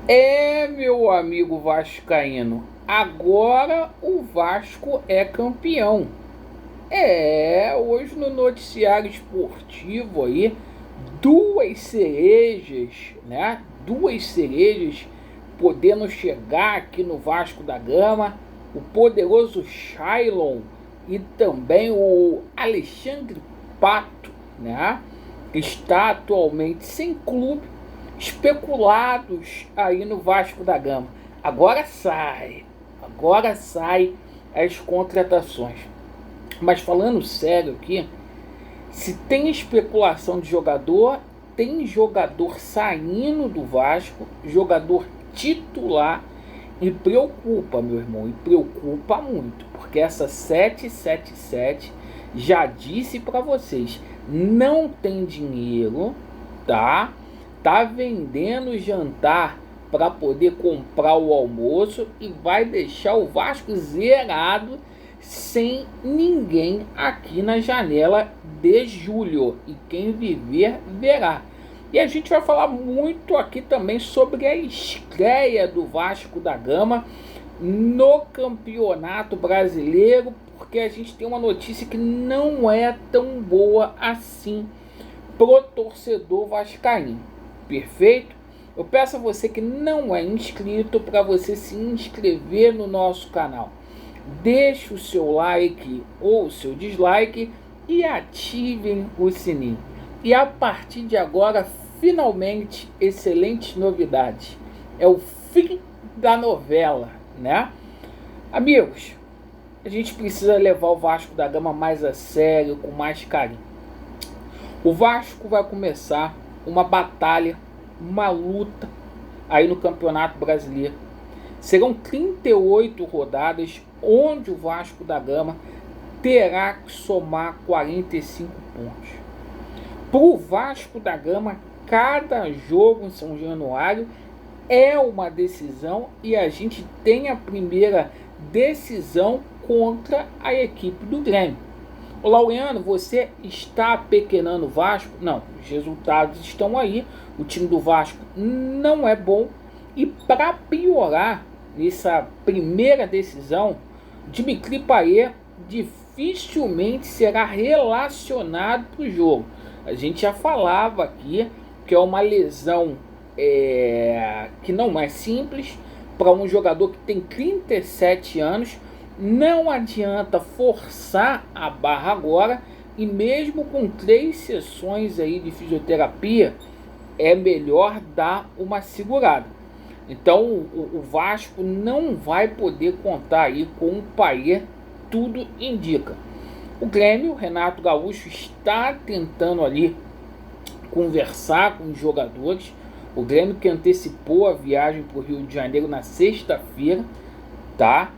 Meu amigo vascaíno, agora o Vasco é campeão. Hoje no noticiário esportivo aí, duas cerejas, né? Duas cerejas podendo chegar aqui no Vasco da Gama, o poderoso Shailon e também o Alexandre Pato, né? Está atualmente sem clube, especulados aí no Vasco da Gama. Agora sai as contratações. Mas falando sério aqui, se tem especulação de jogador, tem jogador saindo do Vasco, jogador titular, e preocupa, meu irmão, e preocupa muito, porque essa 777 já disse para vocês, não tem dinheiro, tá? Tá vendendo jantar para poder comprar o almoço e vai deixar o Vasco zerado sem ninguém aqui na janela de julho. E quem viver, verá. E a gente vai falar muito aqui também sobre a estreia do Vasco da Gama no Campeonato Brasileiro, porque a gente tem uma notícia que não é tão boa assim pro torcedor vascaíno. Perfeito? Eu peço a você que não é inscrito para você se inscrever no nosso canal. Deixe o seu like ou o seu dislike e ativem o sininho. E a partir de agora, finalmente, excelentes novidades. É o fim da novela, né? Amigos, a gente precisa levar o Vasco da Gama mais a sério, com mais carinho. O Vasco vai começar uma batalha, uma luta aí no Campeonato Brasileiro. Serão 38 rodadas onde o Vasco da Gama terá que somar 45 pontos. Para o Vasco da Gama, cada jogo em São Januário é uma decisão e a gente tem a primeira decisão contra a equipe do Grêmio. Ô Laureano, você está apequenando o Vasco? Não, os resultados estão aí. O time do Vasco não é bom. E para piorar, nessa primeira decisão, Dimitri Payet dificilmente será relacionado para o jogo. A gente já falava aqui que é uma lesão que não é simples para um jogador que tem 37 anos. Não adianta forçar a barra agora, e mesmo com 3 sessões aí de fisioterapia, é melhor dar uma segurada. Então o Vasco não vai poder contar aí com o Payet, tudo indica. O Grêmio, Renato Gaúcho, está tentando ali conversar com os jogadores. O Grêmio que antecipou a viagem para o Rio de Janeiro na sexta-feira, tá?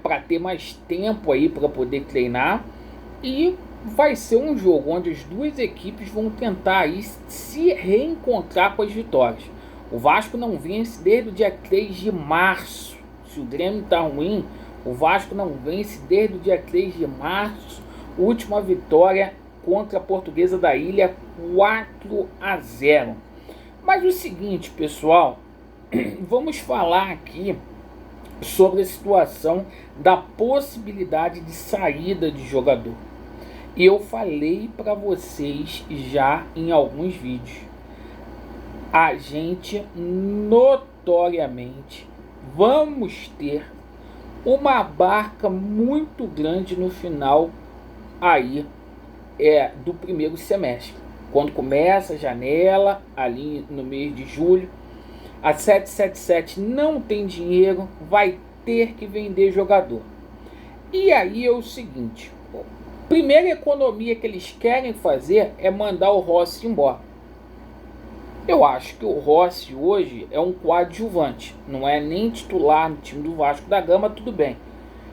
Para ter mais tempo aí para poder treinar, e vai ser um jogo onde as duas equipes vão tentar aí se reencontrar com as vitórias. O Vasco não vence desde o dia 3 de março. Se o Grêmio está ruim, o Vasco não vence desde o dia 3 de março. Última vitória contra a Portuguesa da Ilha, 4-0. Mas o seguinte, pessoal, vamos falar aqui sobre a situação da possibilidade de saída de jogador. E eu falei para vocês já em alguns vídeos. A gente notoriamente vamos ter uma barca muito grande no final aí do primeiro semestre. Quando começa a janela, ali no mês de julho, a 777 não tem dinheiro, vai ter que vender jogador. E aí é o seguinte, a primeira economia que eles querem fazer é mandar o Rossi embora. Eu acho que o Rossi hoje é um coadjuvante, não é nem titular no time do Vasco da Gama, tudo bem.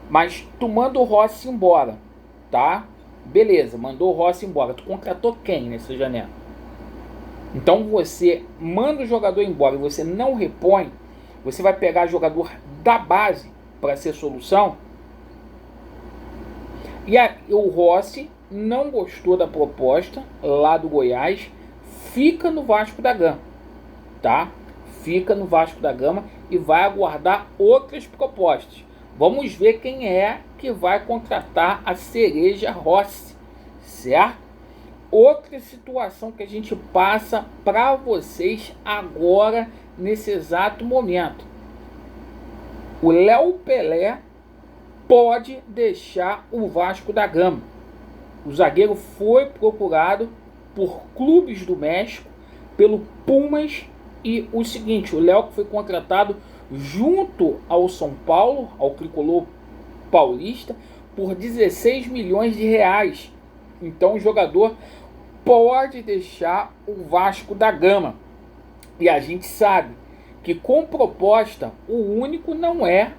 Mas tu manda o Rossi embora, tá? Beleza, mandou o Rossi embora. Tu contratou quem nessa janela? Então você manda o jogador embora e você não repõe, você vai pegar jogador da base para ser solução. E o Rossi não gostou da proposta lá do Goiás, fica no Vasco da Gama, tá? fica no Vasco da Gama e vai aguardar outras propostas. Vamos ver quem é que vai contratar a Cereja Rossi, certo? Outra situação que a gente passa para vocês agora, nesse exato momento. O Léo Pelé pode deixar o Vasco da Gama. O zagueiro foi procurado por clubes do México, pelo Pumas, e o seguinte, o Léo foi contratado junto ao São Paulo, ao tricolor paulista, por 16 milhões de reais. Então o jogador pode deixar o Vasco da Gama. E a gente sabe que com proposta, o único não é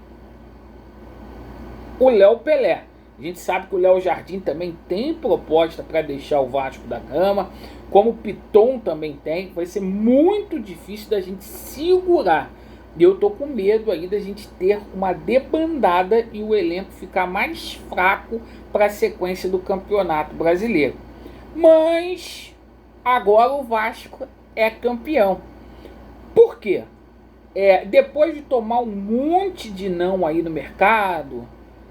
o Léo Pelé. A gente sabe que o Léo Jardim também tem proposta para deixar o Vasco da Gama, como o Piton também tem. Vai ser muito difícil da gente segurar. E eu tô com medo aí da gente ter uma debandada e o elenco ficar mais fraco para a sequência do Campeonato Brasileiro. Mas agora o Vasco é campeão. Por quê? Depois de tomar um monte de não aí no mercado,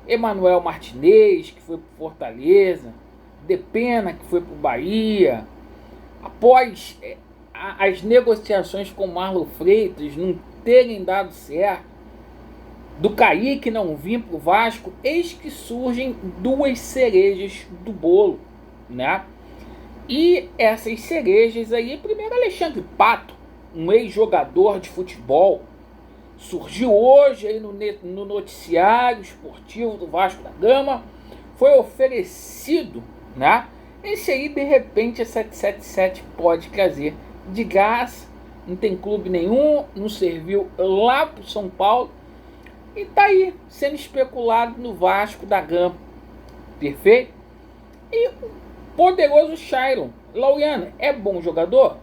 Emanuel Martinez, que foi para Fortaleza, Depena, que foi para o Bahia, após as negociações com Marlon Freitas não terem dado certo, do Kaique não vir para o Vasco, eis que surgem duas cerejas do bolo, né? E essas cerejas aí, primeiro Alexandre Pato, um ex-jogador de futebol, surgiu hoje aí no noticiário esportivo do Vasco da Gama, foi oferecido, né? Esse aí, de repente, a 777 pode trazer de graça, não tem clube nenhum, não serviu lá pro São Paulo, e tá aí, sendo especulado no Vasco da Gama. Perfeito? E o poderoso Shailon. Laureano, é bom jogador?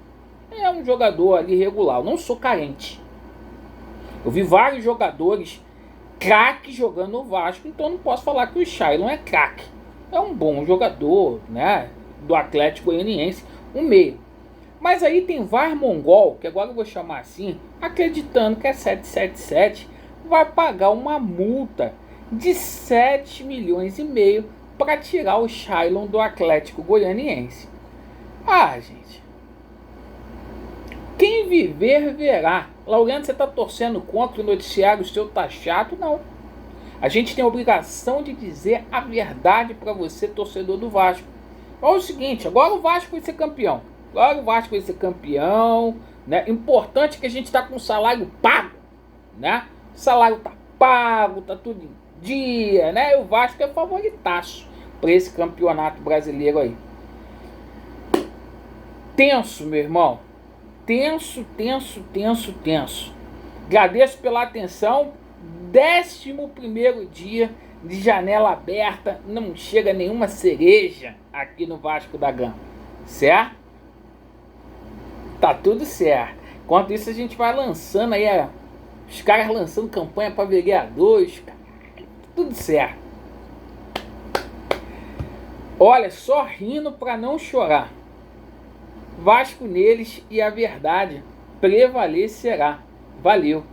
É um jogador ali regular, eu não sou carente. Eu vi vários jogadores craques jogando no Vasco, então não posso falar que o Shailon é craque. É um bom jogador, né? Do Atlético Goianiense, um meio. Mas aí tem VAR Mongol, que agora eu vou chamar assim, acreditando que a 777 vai pagar uma multa de 7 milhões e meio para tirar o Shailon do Atlético Goianiense. Ah, gente. Quem viver, verá. Laureano, você está torcendo contra o noticiário, o seu tá chato? Não. A gente tem a obrigação de dizer a verdade para você, torcedor do Vasco. Olha o seguinte, agora o Vasco vai ser campeão. Agora o Vasco vai ser campeão, né? Importante que a gente está com o salário pago, né? O salário tá pago, tá tudo em dia, né? E o Vasco é favoritaço para esse campeonato brasileiro aí. Tenso, meu irmão. Tenso, tenso, tenso, tenso. Agradeço pela atenção. 11º dia de janela aberta. Não chega nenhuma cereja aqui no Vasco da Gama. Certo? Tá tudo certo. Enquanto isso a gente vai lançando aí, os caras lançando campanha para vereadores. Tudo certo. Olha, só rindo para não chorar. Vasco neles e a verdade prevalecerá. Valeu.